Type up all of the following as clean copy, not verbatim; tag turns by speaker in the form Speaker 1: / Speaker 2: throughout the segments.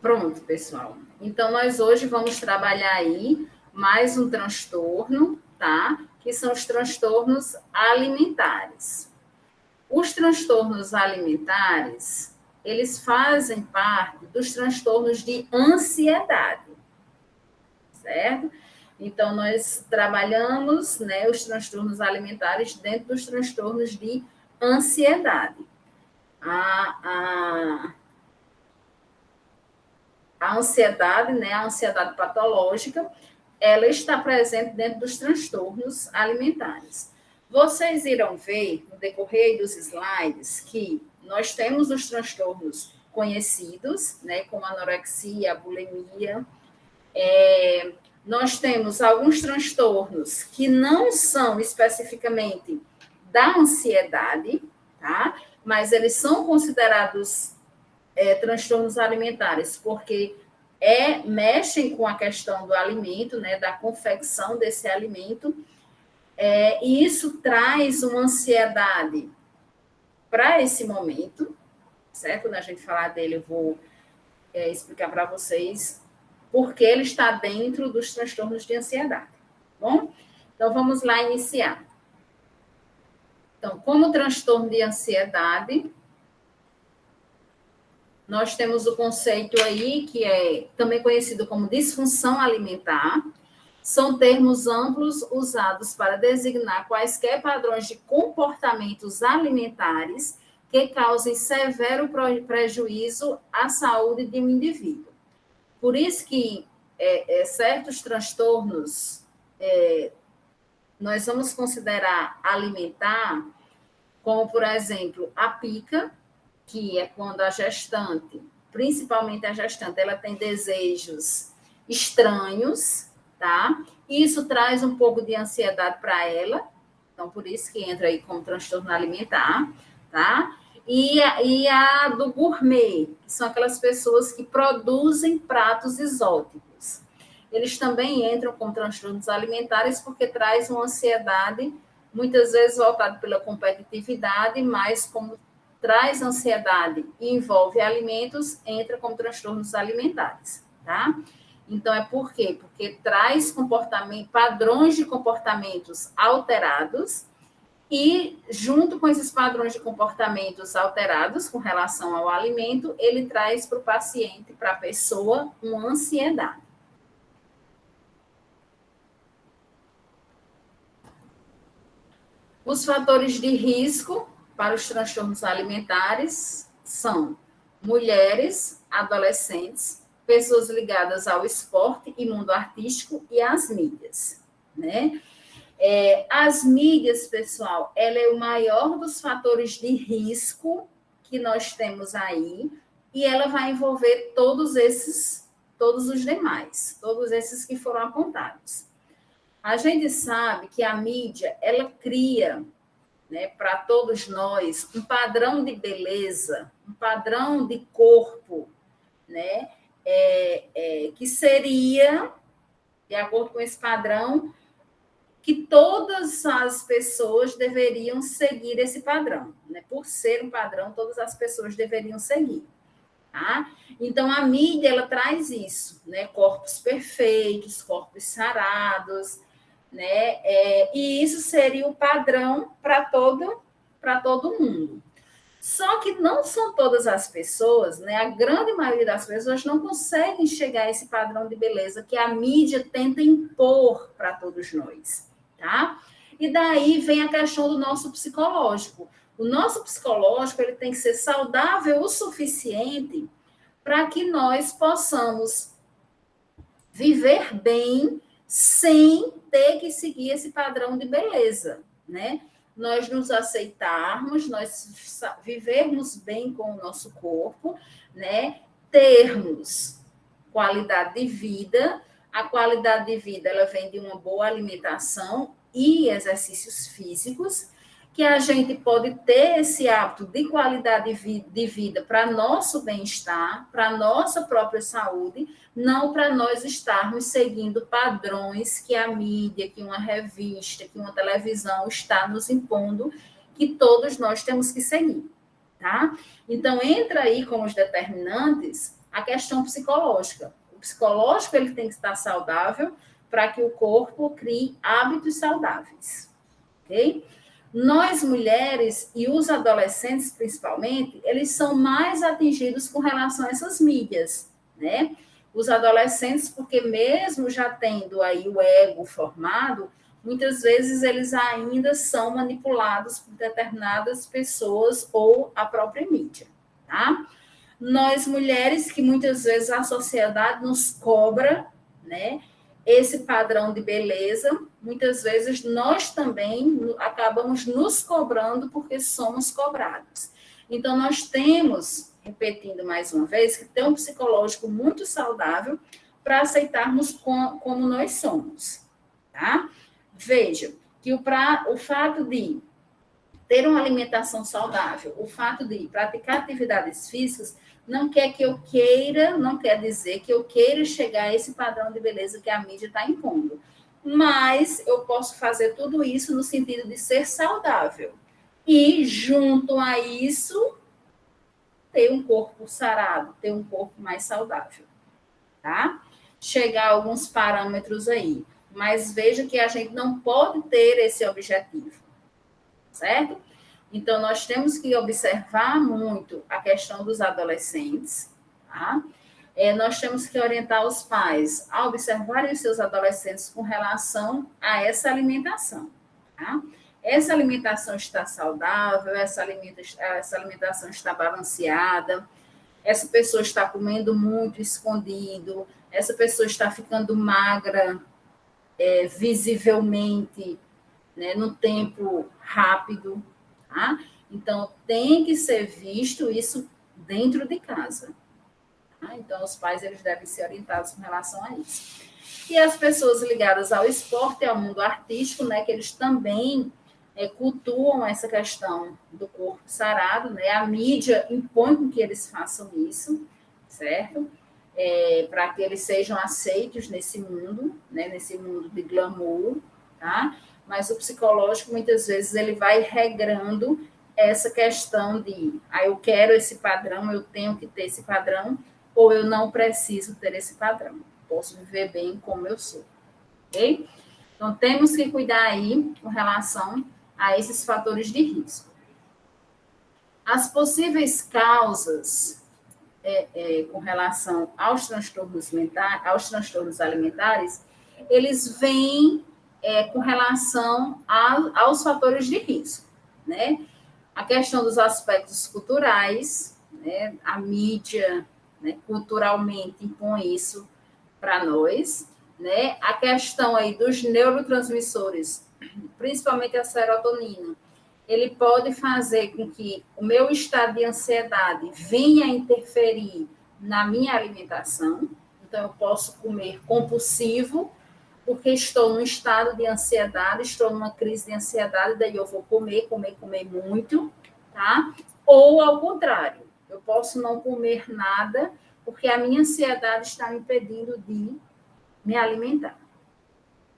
Speaker 1: Pronto, pessoal. Então, nós hoje vamos trabalhar aí mais um transtorno, tá? Que são os transtornos alimentares. Os transtornos alimentares, eles fazem parte dos transtornos de ansiedade, certo? Então, nós trabalhamos, né, os transtornos alimentares dentro dos transtornos de ansiedade. A ansiedade, né, a ansiedade patológica, ela está presente dentro dos transtornos alimentares. Vocês irão ver, no decorrer dos slides, que nós temos os transtornos conhecidos, né, como a anorexia, a bulimia. Nós temos alguns transtornos que não são especificamente da ansiedade, tá? Mas eles são considerados transtornos alimentares, porque mexem com a questão do alimento, né, da confecção desse alimento, e isso traz uma ansiedade para esse momento, certo? Quando a gente falar dele, eu vou explicar para vocês porque ele está dentro dos transtornos de ansiedade, bom? Então, vamos lá iniciar. Então, como transtorno de ansiedade, nós temos o conceito aí, que é também conhecido como disfunção alimentar. São termos amplos usados para designar quaisquer padrões de comportamentos alimentares que causem severo prejuízo à saúde de um indivíduo. Por isso que certos transtornos nós vamos considerar alimentar, como, por exemplo, a pica, que é quando a gestante, principalmente a gestante, ela tem desejos estranhos, tá? Isso traz um pouco de ansiedade para ela, então por isso que entra aí como transtorno alimentar, tá? E a do gourmet, que são aquelas pessoas que produzem pratos exóticos. Eles também entram com transtornos alimentares porque traz uma ansiedade, muitas vezes voltada pela competitividade, mas como traz ansiedade e envolve alimentos, entra como transtornos alimentares, tá? Então, por quê? Porque traz padrões de comportamentos alterados e, junto com esses padrões de comportamentos alterados com relação ao alimento, ele traz para o paciente, para a pessoa, uma ansiedade. Os fatores de risco para os transtornos alimentares são mulheres, adolescentes, pessoas ligadas ao esporte e mundo artístico e às mídias, né? As mídias, pessoal, ela é o maior dos fatores de risco que nós temos aí, e ela vai envolver todos os demais, todos esses que foram apontados. A gente sabe que a mídia, ela cria, né, para todos nós, um padrão de beleza, um padrão de corpo, né, que seria, de acordo com esse padrão, que todas as pessoas deveriam seguir esse padrão, né? Por ser um padrão, todas as pessoas deveriam seguir, tá? Então, a mídia, ela traz isso, né? Corpos perfeitos, corpos sarados, né? E isso seria o padrão para todo mundo. Só que não são todas as pessoas, né? A grande maioria das pessoas não conseguem chegar a esse padrão de beleza que a mídia tenta impor para todos nós, tá? E daí vem a questão do nosso psicológico. O nosso psicológico, ele tem que ser saudável o suficiente para que nós possamos viver bem sem ter que seguir esse padrão de beleza, né? Nós nos aceitarmos, nós vivermos bem com o nosso corpo, né? Termos qualidade de vida. A qualidade de vida, ela vem de uma boa alimentação e exercícios físicos, que a gente pode ter esse hábito de qualidade de vida para nosso bem-estar, para nossa própria saúde, não para nós estarmos seguindo padrões que a mídia, que uma revista, que uma televisão está nos impondo, que todos nós temos que seguir, tá? Então, entra aí como os determinantes a questão psicológica. O psicológico ele tem que estar saudável para que o corpo crie hábitos saudáveis, ok? Nós, mulheres, e os adolescentes, principalmente, eles são mais atingidos com relação a essas mídias, né? Os adolescentes, porque mesmo já tendo aí o ego formado, muitas vezes eles ainda são manipulados por determinadas pessoas ou a própria mídia, tá? Nós, mulheres, que muitas vezes a sociedade nos cobra, né? Esse padrão de beleza, muitas vezes nós também acabamos nos cobrando porque somos cobrados. Então, nós temos, repetindo mais uma vez, que ter um psicológico muito saudável para aceitarmos como nós somos, tá? Veja que o fato de ter uma alimentação saudável, o fato de praticar atividades físicas, não quer dizer que eu queira chegar a esse padrão de beleza que a mídia está impondo. Mas eu posso fazer tudo isso no sentido de ser saudável. E, junto a isso, ter um corpo sarado, ter um corpo mais saudável. Tá? Chegar a alguns parâmetros aí. Mas veja que a gente não pode ter esse objetivo. Certo? Então, nós temos que observar muito a questão dos adolescentes, tá? Nós temos que orientar os pais a observarem os seus adolescentes com relação a essa alimentação, tá? Essa alimentação está saudável, essa alimentação está balanceada, essa pessoa está comendo muito escondido, essa pessoa está ficando magra, visivelmente, né, no tempo rápido, tá? Então, tem que ser visto isso dentro de casa. Tá? Então, os pais eles devem ser orientados com relação a isso. E as pessoas ligadas ao esporte e ao mundo artístico, né, que eles também cultuam essa questão do corpo sarado, né? A mídia impõe com que eles façam isso, certo? Para que eles sejam aceitos nesse mundo, né, nesse mundo de glamour, tá? Mas o psicológico, muitas vezes, ele vai regrando essa questão de eu quero esse padrão, eu tenho que ter esse padrão, ou eu não preciso ter esse padrão. Posso viver bem como eu sou. Ok? Então, temos que cuidar aí com relação a esses fatores de risco. As possíveis causas com relação aos transtornos alimentares, eles vêm com relação aos fatores de risco, né? A questão dos aspectos culturais, né? A mídia, né, culturalmente impõe isso para nós, né? A questão aí dos neurotransmissores, principalmente a serotonina, ele pode fazer com que o meu estado de ansiedade venha a interferir na minha alimentação. Então, eu posso comer compulsivo, porque estou num estado de ansiedade, estou numa crise de ansiedade, daí eu vou comer muito, tá? Ou, ao contrário, eu posso não comer nada, porque a minha ansiedade está me impedindo de me alimentar.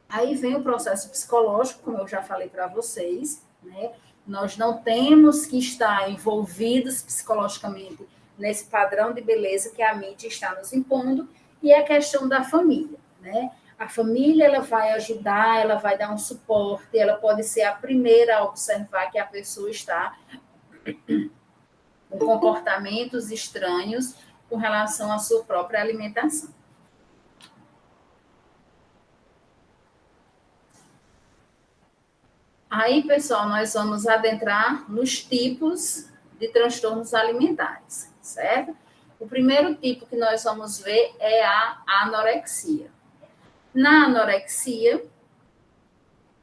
Speaker 1: Aí vem o processo psicológico, como eu já falei para vocês, né? Nós não temos que estar envolvidos psicologicamente nesse padrão de beleza que a mídia está nos impondo, e a questão da família, né? A família, ela vai ajudar, ela vai dar um suporte, ela pode ser a primeira a observar que a pessoa está com comportamentos estranhos com relação à sua própria alimentação. Aí, pessoal, nós vamos adentrar nos tipos de transtornos alimentares, certo? O primeiro tipo que nós vamos ver é a anorexia. Na anorexia,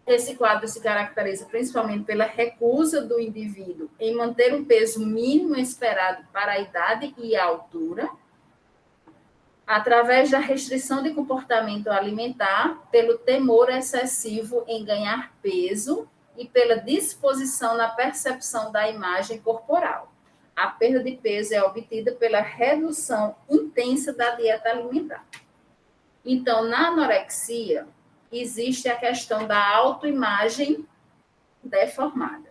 Speaker 1: esse quadro se caracteriza principalmente pela recusa do indivíduo em manter um peso mínimo esperado para a idade e a altura, através da restrição de comportamento alimentar, pelo temor excessivo em ganhar peso e pela disposição na percepção da imagem corporal. A perda de peso é obtida pela redução intensa da dieta alimentar. Então, na anorexia, existe a questão da autoimagem deformada.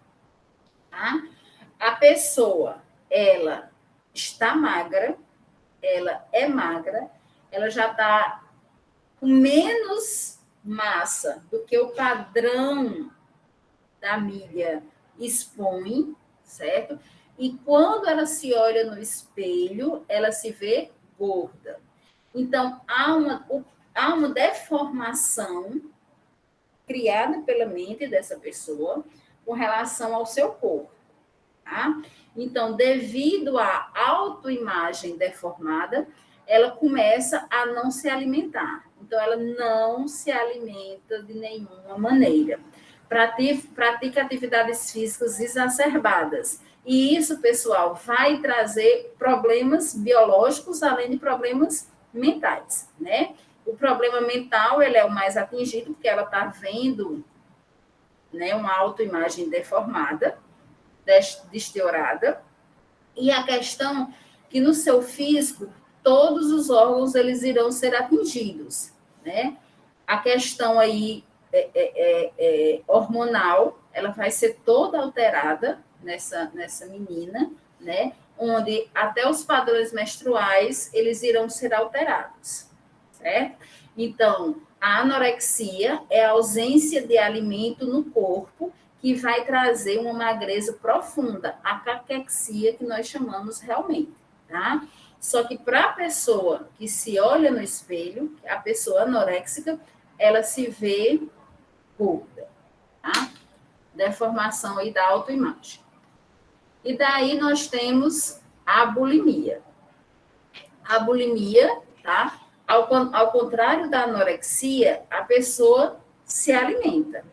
Speaker 1: Tá? A pessoa, ela está magra, ela é magra, ela já está com menos massa do que o padrão da mídia expõe, certo? E quando ela se olha no espelho, ela se vê gorda. Então, há uma deformação criada pela mente dessa pessoa com relação ao seu corpo. Tá? Então, devido à autoimagem deformada, ela começa a não se alimentar. Então, ela não se alimenta de nenhuma maneira. Pratica atividades físicas exacerbadas. E isso, pessoal, vai trazer problemas biológicos, além de problemas mentais, né? O problema mental, ele é o mais atingido, porque ela está vendo, né, uma autoimagem deformada, desteorada, e a questão que no seu físico, todos os órgãos eles irão ser atingidos, né? A questão aí hormonal, ela vai ser toda alterada nessa menina, né? Onde até os padrões menstruais, eles irão ser alterados, certo? Então, a anorexia é a ausência de alimento no corpo que vai trazer uma magreza profunda, a caquexia que nós chamamos realmente, tá? Só que para a pessoa que se olha no espelho, a pessoa anoréxica, ela se vê gorda, tá? Deformação aí da autoimagem. E daí nós temos a bulimia. A bulimia, tá? Ao contrário da anorexia, a pessoa se alimenta.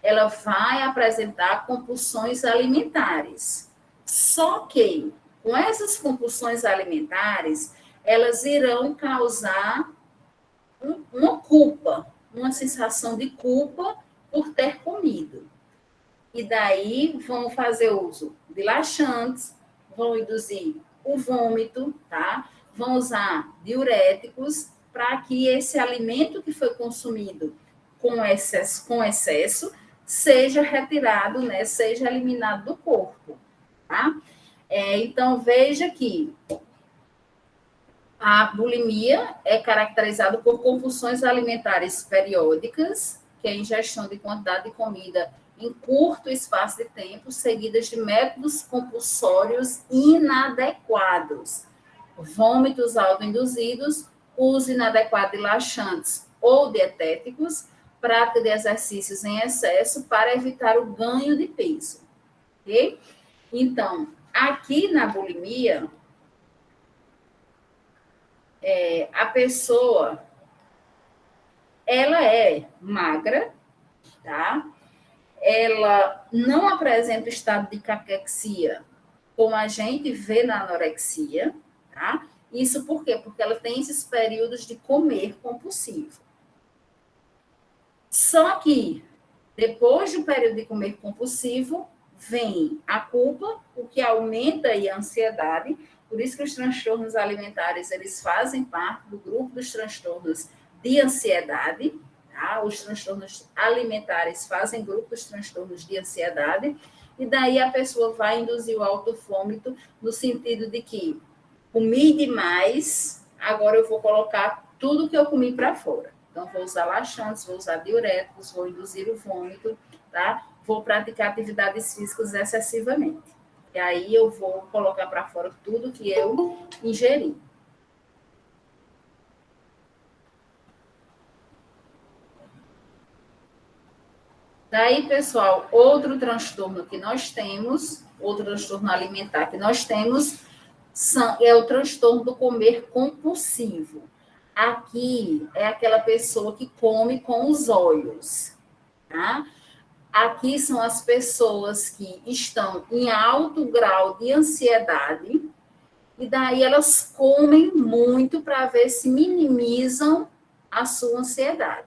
Speaker 1: Ela vai apresentar compulsões alimentares. Só que, com essas compulsões alimentares, elas irão causar uma culpa, uma sensação de culpa por ter comido. E daí vão fazer uso de laxantes, vão induzir o vômito, tá? Vão usar diuréticos para que esse alimento que foi consumido com excesso seja retirado, né? Seja eliminado do corpo, tá? Então, veja que a bulimia é caracterizada por compulsões alimentares periódicas, que é a ingestão de quantidade de comida em curto espaço de tempo, seguidas de métodos compulsórios inadequados, vômitos autoinduzidos, uso inadequado de laxantes ou dietéticos, prática de exercícios em excesso para evitar o ganho de peso. Ok? Então, aqui na bulimia, a pessoa, ela é magra, tá? Ela não apresenta o estado de caquexia como a gente vê na anorexia, tá? Isso por quê? Porque ela tem esses períodos de comer compulsivo. Só que, depois do período de comer compulsivo, vem a culpa, o que aumenta aí a ansiedade. Por isso que os transtornos alimentares, eles fazem parte do grupo dos transtornos de ansiedade, tá? Os transtornos alimentares fazem grupo dos transtornos de ansiedade, e daí a pessoa vai induzir o autovômito no sentido de que comi demais, agora eu vou colocar tudo que eu comi para fora. Então, vou usar laxantes, vou usar diuréticos, vou induzir o vômito, tá? Vou praticar atividades físicas excessivamente. E aí eu vou colocar para fora tudo que eu ingeri. Daí, pessoal, outro transtorno que nós temos, outro transtorno alimentar que nós temos, é o transtorno do comer compulsivo. Aqui é aquela pessoa que come com os olhos, tá? Aqui são as pessoas que estão em alto grau de ansiedade, e daí elas comem muito para ver se minimizam a sua ansiedade.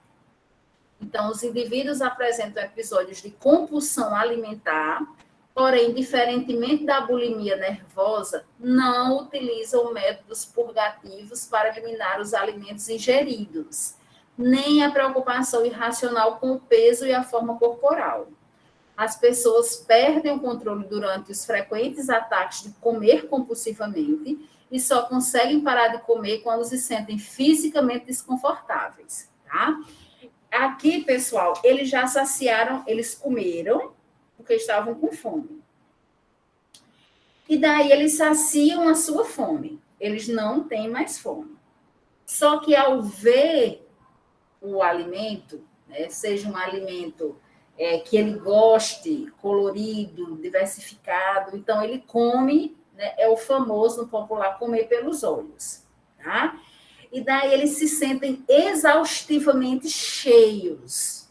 Speaker 1: Então, os indivíduos apresentam episódios de compulsão alimentar, porém, diferentemente da bulimia nervosa, não utilizam métodos purgativos para eliminar os alimentos ingeridos, nem a preocupação irracional com o peso e a forma corporal. As pessoas perdem o controle durante os frequentes ataques de comer compulsivamente e só conseguem parar de comer quando se sentem fisicamente desconfortáveis, tá? Aqui, pessoal, eles já saciaram, eles comeram, porque estavam com fome. E daí eles saciam a sua fome. Eles não têm mais fome. Só que ao ver o alimento, né, seja um alimento que ele goste, colorido, diversificado, então ele come, né, é o famoso no popular comer pelos olhos, tá? E daí eles se sentem exaustivamente cheios,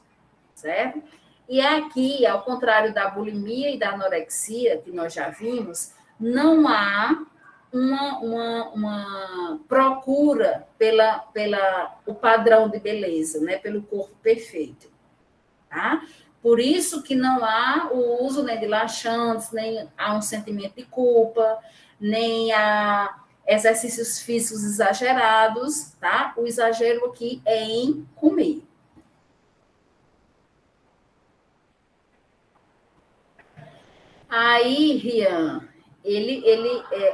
Speaker 1: certo? E aqui, ao contrário da bulimia e da anorexia, que nós já vimos, não há uma procura pela o padrão de beleza, né? Pelo corpo perfeito. Tá? Por isso que não há o uso, né, de laxantes, nem há um sentimento de culpa, nem há exercícios físicos exagerados, tá? O exagero aqui é em comer. Aí, Rian,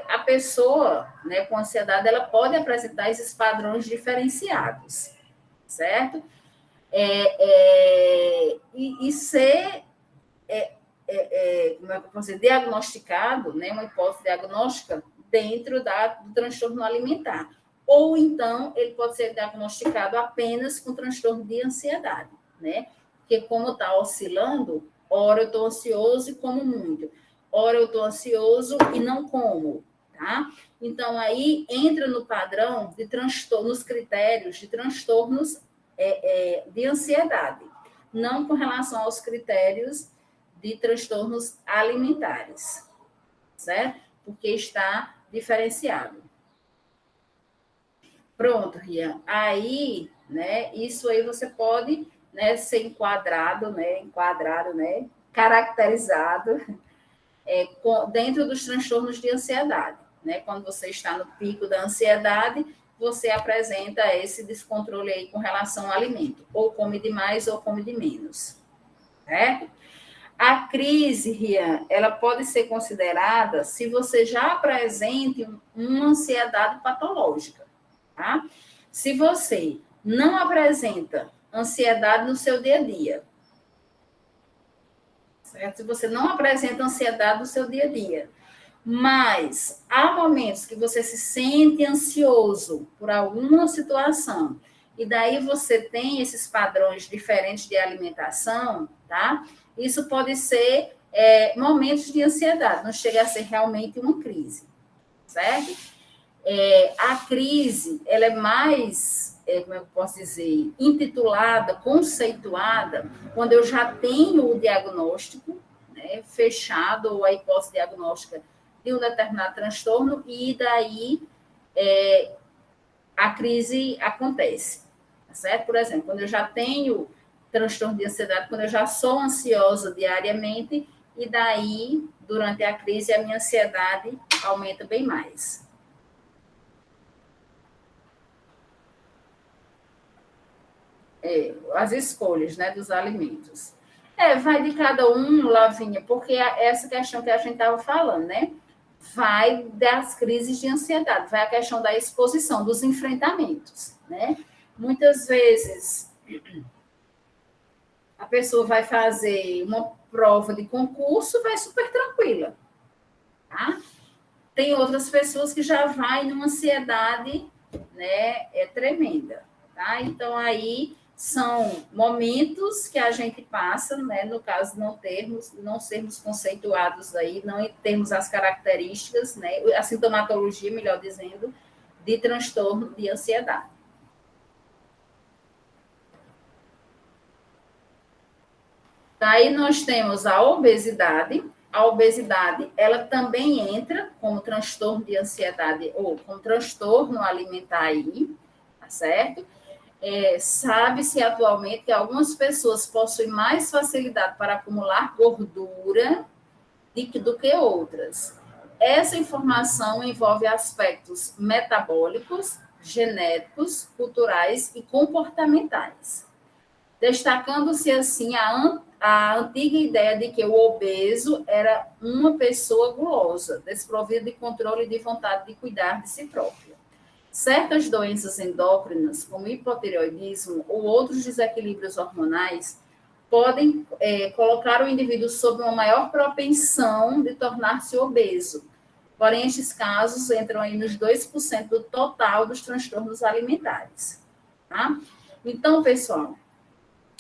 Speaker 1: a pessoa, né, com ansiedade, ela pode apresentar esses padrões diferenciados, certo? E ser, como é que eu posso dizer, diagnosticado, né, uma hipótese diagnóstica dentro do transtorno alimentar. Ou então, ele pode ser diagnosticado apenas com transtorno de ansiedade, né? Porque como está oscilando, ora eu estou ansioso e como muito, ora eu estou ansioso e não como, tá? Então, aí entra no padrão de transtorno, nos critérios de transtornos de ansiedade, não com relação aos critérios de transtornos alimentares, certo? Porque está diferenciado. Pronto, Rian. Aí, né, isso aí você pode, né, ser enquadrado, né, caracterizado dentro dos transtornos de ansiedade, né? Quando você está no pico da ansiedade, você apresenta esse descontrole aí com relação ao alimento, ou come demais ou come de menos, certo? A crise, Rian, ela pode ser considerada se você já apresente uma ansiedade patológica, tá? Se você não apresenta ansiedade no seu dia a dia, certo? Se você não apresenta ansiedade no seu dia a dia, mas há momentos que você se sente ansioso por alguma situação, e daí você tem esses padrões diferentes de alimentação, tá? Isso pode ser momentos de ansiedade, não chega a ser realmente uma crise, certo? A crise, ela é mais, como é que eu posso dizer, intitulada, conceituada, quando eu já tenho o diagnóstico, né, fechado, ou a hipótese diagnóstica de um determinado transtorno, e daí a crise acontece, tá certo? Por exemplo, quando eu já tenho transtorno de ansiedade, quando eu já sou ansiosa diariamente, e daí, durante a crise, a minha ansiedade aumenta bem mais. As escolhas, né, dos alimentos. Vai de cada um, Lavinha, porque essa questão que a gente estava falando, né? Vai das crises de ansiedade, vai a questão da exposição, dos enfrentamentos, né? Muitas vezes a pessoa vai fazer uma prova de concurso, vai super tranquila, tá? Tem outras pessoas que já vai numa ansiedade, né, tremenda, tá? Então aí são momentos que a gente passa, né, no caso não sermos conceituados aí, não termos as características, né, a sintomatologia, melhor dizendo, de transtorno de ansiedade. Daí nós temos a obesidade. A obesidade, ela também entra como transtorno de ansiedade ou como transtorno alimentar aí, tá certo? Sabe-se atualmente que algumas pessoas possuem mais facilidade para acumular gordura do que outras. Essa informação envolve aspectos metabólicos, genéticos, culturais e comportamentais, destacando-se assim a antiga ideia de que o obeso era uma pessoa gulosa, desprovida de controle e de vontade de cuidar de si própria. Certas doenças endócrinas, como hipotireoidismo ou outros desequilíbrios hormonais, podem colocar o indivíduo sob uma maior propensão de tornar-se obeso. Porém, estes casos entram aí nos 2% do total dos transtornos alimentares. Tá? Então, pessoal,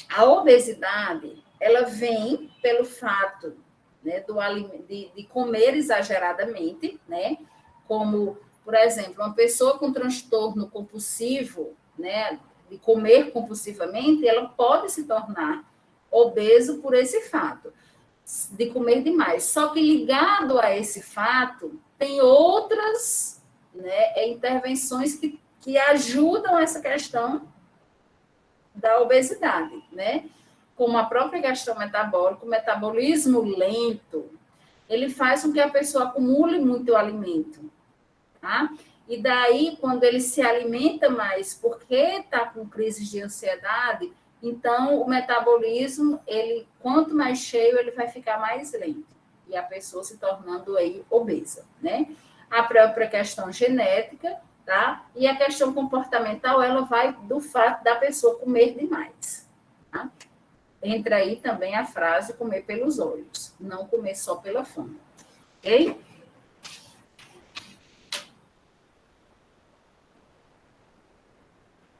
Speaker 1: a obesidade, ela vem pelo fato, né, de comer exageradamente, né, como, por exemplo, uma pessoa com transtorno compulsivo, né, de comer compulsivamente, ela pode se tornar obeso por esse fato, de comer demais. Só que ligado a esse fato, tem outras, né, intervenções que ajudam essa questão da obesidade, né? Como a própria questão metabólica, o metabolismo lento, ele faz com que a pessoa acumule muito alimento, tá? E daí, quando ele se alimenta mais porque está com crises de ansiedade, então o metabolismo, ele, quanto mais cheio, ele vai ficar mais lento. E a pessoa se tornando aí obesa, né? A própria questão genética, tá? E a questão comportamental, ela vai do fato da pessoa comer demais, tá? Entra aí também a frase comer pelos olhos, não comer só pela fome, ok?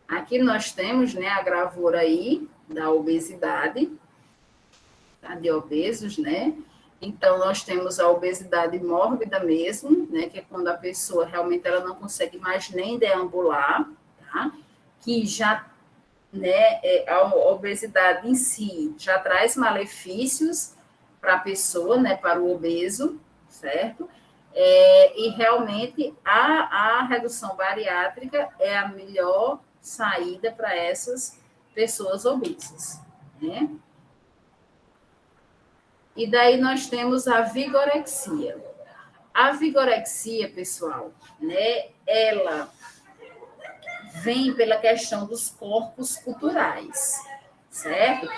Speaker 1: Aqui nós temos, né, a gravura aí da obesidade, tá, de obesos, né? Então, nós temos a obesidade mórbida mesmo, né, que é quando a pessoa realmente ela não consegue mais nem deambular, tá? Que já, né, a obesidade em si já traz malefícios para a pessoa, né, para o obeso, certo? E realmente a redução bariátrica é a melhor saída para essas pessoas obesas, né? E daí nós temos a vigorexia. A vigorexia, pessoal, né, ela vem pela questão dos corpos culturais, certo?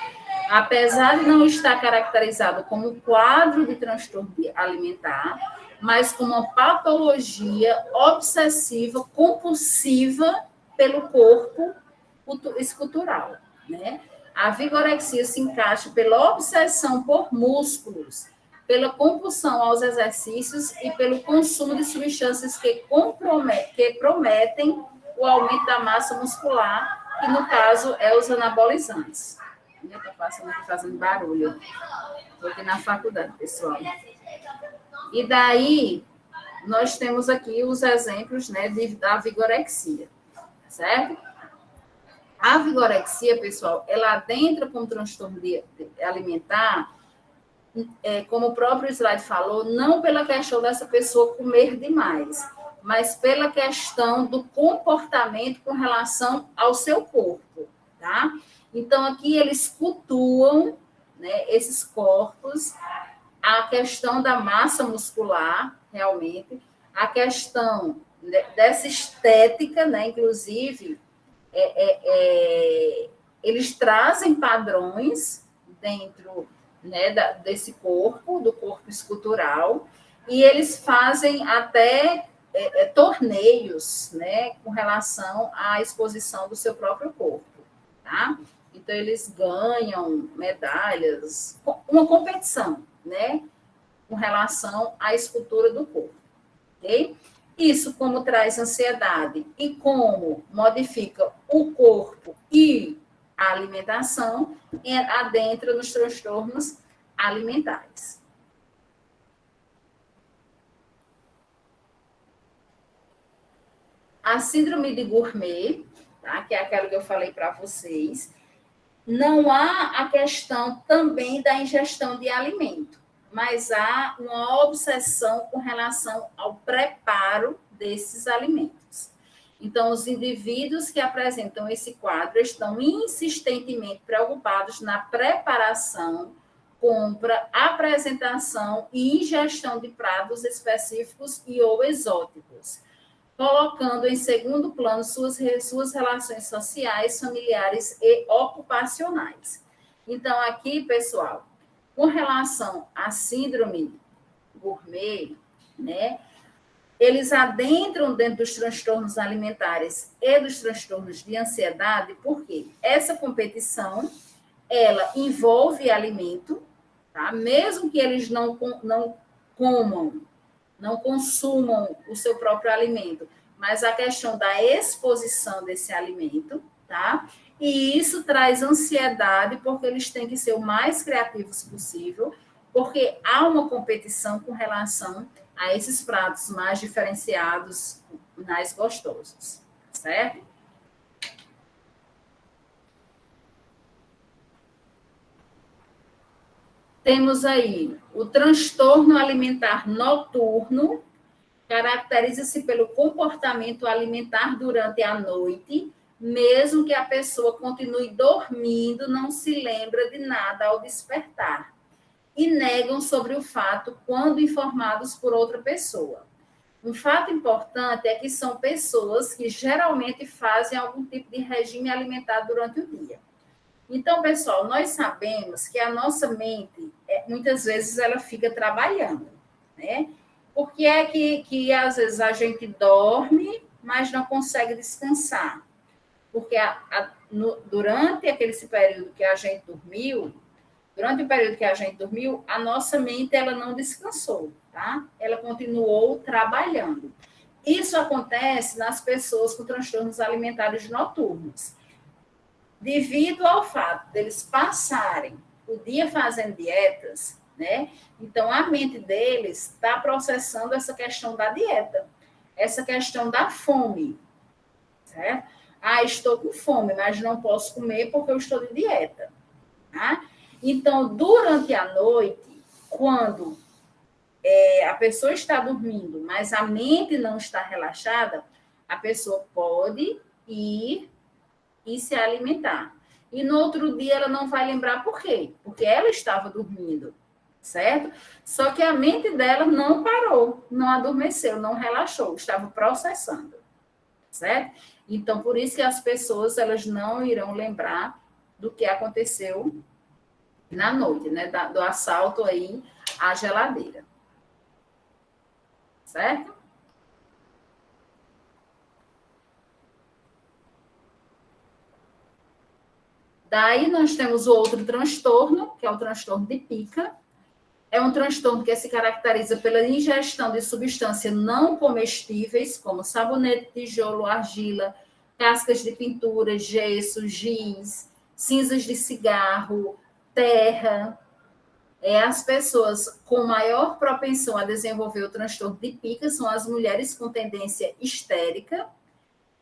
Speaker 1: Apesar de não estar caracterizado como um quadro de transtorno alimentar, mas como uma patologia obsessiva, compulsiva pelo corpo escultural, né? A vigorexia se encaixa pela obsessão por músculos, pela compulsão aos exercícios e pelo consumo de substâncias que prometem o aumento da massa muscular, que no caso é os anabolizantes. Está passando aqui fazendo barulho. Estou aqui na faculdade, pessoal. E daí, nós temos aqui os exemplos, né, da vigorexia, certo? A vigorexia, pessoal, ela adentra com transtorno alimentar, como o próprio slide falou, não pela questão dessa pessoa comer demais, mas pela questão do comportamento com relação ao seu corpo, tá? Então, aqui eles cultuam, né, esses corpos, a questão da massa muscular, realmente, a questão dessa estética, né, inclusive, eles trazem padrões dentro, né, desse corpo, do corpo escultural, e eles fazem até torneios, né, com relação à exposição do seu próprio corpo, tá? Então, eles ganham medalhas, uma competição, né, com relação à escultura do corpo, ok? Isso como traz ansiedade e como modifica o corpo e a alimentação, adentra nos transtornos alimentares. A síndrome de Gourmet, tá? Que é aquela que eu falei para vocês, não há a questão também da ingestão de alimento, mas há uma obsessão com relação ao preparo desses alimentos. Então, os indivíduos que apresentam esse quadro estão insistentemente preocupados na preparação, compra, apresentação e ingestão de pratos específicos e ou exóticos, colocando em segundo plano suas relações sociais, familiares e ocupacionais. Então, aqui, pessoal, com relação à síndrome gourmet, né, eles adentram dentro dos transtornos alimentares e dos transtornos de ansiedade, porque essa competição, ela envolve alimento, tá? Mesmo que eles não comam, não consumam o seu próprio alimento, mas a questão da exposição desse alimento, tá? E isso traz ansiedade, porque eles têm que ser o mais criativos possível, porque há uma competição com relação a esses pratos mais diferenciados, mais gostosos, certo? Temos aí o transtorno alimentar noturno, caracteriza-se pelo comportamento alimentar durante a noite, mesmo que a pessoa continue dormindo, não se lembra de nada ao despertar. E negam sobre o fato quando informados por outra pessoa. Um fato importante é que são pessoas que geralmente fazem algum tipo de regime alimentar durante o dia. Então, pessoal, nós sabemos que a nossa mente, muitas vezes, ela fica trabalhando, né? Porque é que às vezes a gente dorme, mas não consegue descansar. Porque durante esse período que a gente dormiu, durante o período que a gente dormiu, a nossa mente ela não descansou, tá? Ela continuou trabalhando. Isso acontece nas pessoas com transtornos alimentares noturnos. Devido ao fato deles passarem o dia fazendo dietas, né? Então, a mente deles está processando essa questão da dieta, essa questão da fome, certo? Ah, estou com fome, mas não posso comer porque eu estou de dieta, tá? Então, durante a noite, quando a pessoa está dormindo, mas a mente não está relaxada, a pessoa pode ir e se alimentar. E no outro dia ela não vai lembrar por quê? Porque ela estava dormindo, certo? Só que a mente dela não parou, não adormeceu, não relaxou, estava processando, certo? Então, por isso que as pessoas elas não irão lembrar do que aconteceu na noite, né? Do assalto aí à geladeira, certo? Daí nós temos o outro transtorno, que é o transtorno de pica. É um transtorno que se caracteriza pela ingestão de substâncias não comestíveis, como sabonete, tijolo, argila, cascas de pintura, gesso, giz, cinzas de cigarro, terra. As pessoas com maior propensão a desenvolver o transtorno de pica são as mulheres com tendência histérica,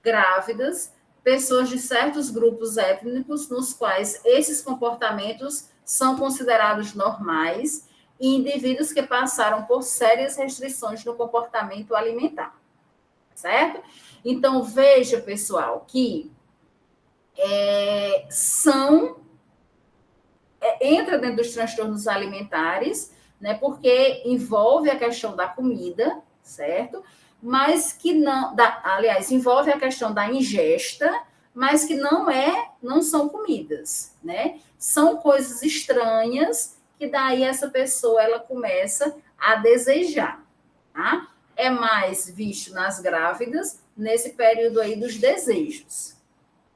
Speaker 1: grávidas, pessoas de certos grupos étnicos nos quais esses comportamentos são considerados normais e indivíduos que passaram por sérias restrições no comportamento alimentar, certo? Então, veja, pessoal, que entra dentro dos transtornos alimentares, né, porque envolve a questão da comida, certo? Mas que não, aliás, envolve a questão da ingesta, mas que não são comidas, né? São coisas estranhas que daí essa pessoa ela começa a desejar, tá? É mais visto nas grávidas nesse período aí dos desejos,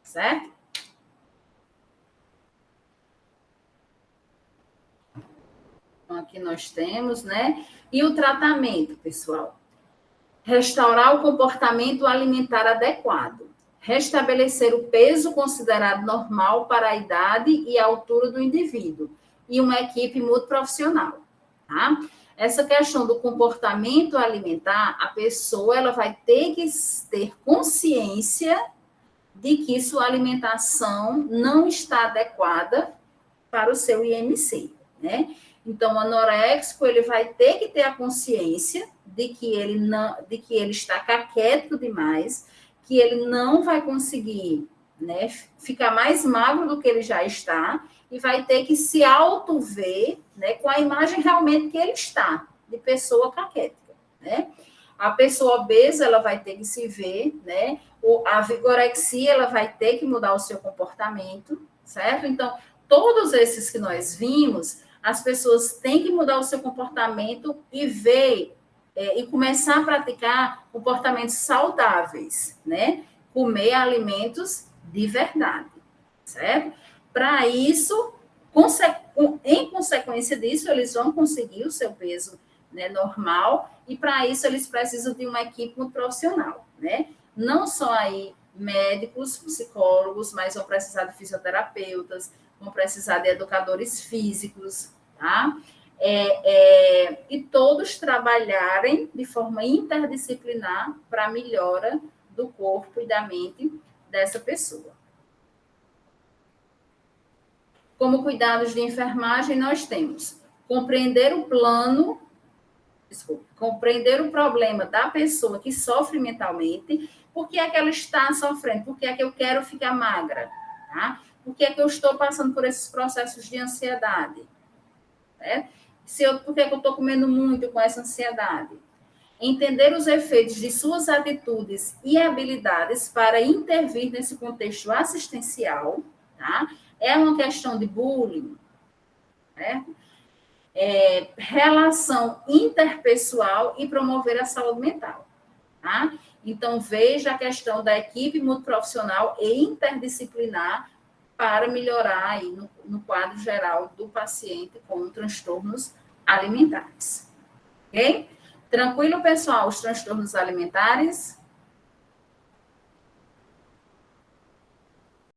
Speaker 1: certo? Então, aqui nós temos, né? E o tratamento, pessoal? Restaurar o comportamento alimentar adequado. Restabelecer o peso considerado normal para a idade e a altura do indivíduo. E uma equipe multiprofissional, tá? Essa questão do comportamento alimentar, a pessoa ela vai ter que ter consciência de que sua alimentação não está adequada para o seu IMC, né? Então, o anoréxico, ele vai ter que ter a consciência de que ele está caquético demais, que ele não vai conseguir, né, ficar mais magro do que ele já está e vai ter que se auto-ver, né, com a imagem realmente que ele está, de pessoa caquética, né? A pessoa obesa, ela vai ter que se ver, né? A vigorexia, ela vai ter que mudar o seu comportamento, certo? Então, todos esses que nós vimos, as pessoas têm que mudar o seu comportamento e ver e começar a praticar comportamentos saudáveis, né? Comer alimentos de verdade, certo? Para isso, em consequência disso, eles vão conseguir o seu peso, né, normal, e para isso eles precisam de uma equipe muito profissional, né? Não só aí médicos, psicólogos, mas vão precisar de fisioterapeutas, vão precisar de educadores físicos, tá? E todos trabalharem de forma interdisciplinar para a melhora do corpo e da mente dessa pessoa. Como cuidados de enfermagem, nós temos compreender o problema da pessoa que sofre mentalmente, por que é que ela está sofrendo, por que é que eu quero ficar magra, tá? Por que é que eu estou passando por esses processos de ansiedade, né? Por que é que eu estou comendo muito com essa ansiedade? Entender os efeitos de suas atitudes e habilidades para intervir nesse contexto assistencial, tá? É uma questão de bullying, né? Relação interpessoal e promover a saúde mental, tá? Então, veja a questão da equipe multiprofissional e interdisciplinar para melhorar aí no quadro geral do paciente com transtornos alimentares. Ok? Tranquilo, pessoal, os transtornos alimentares?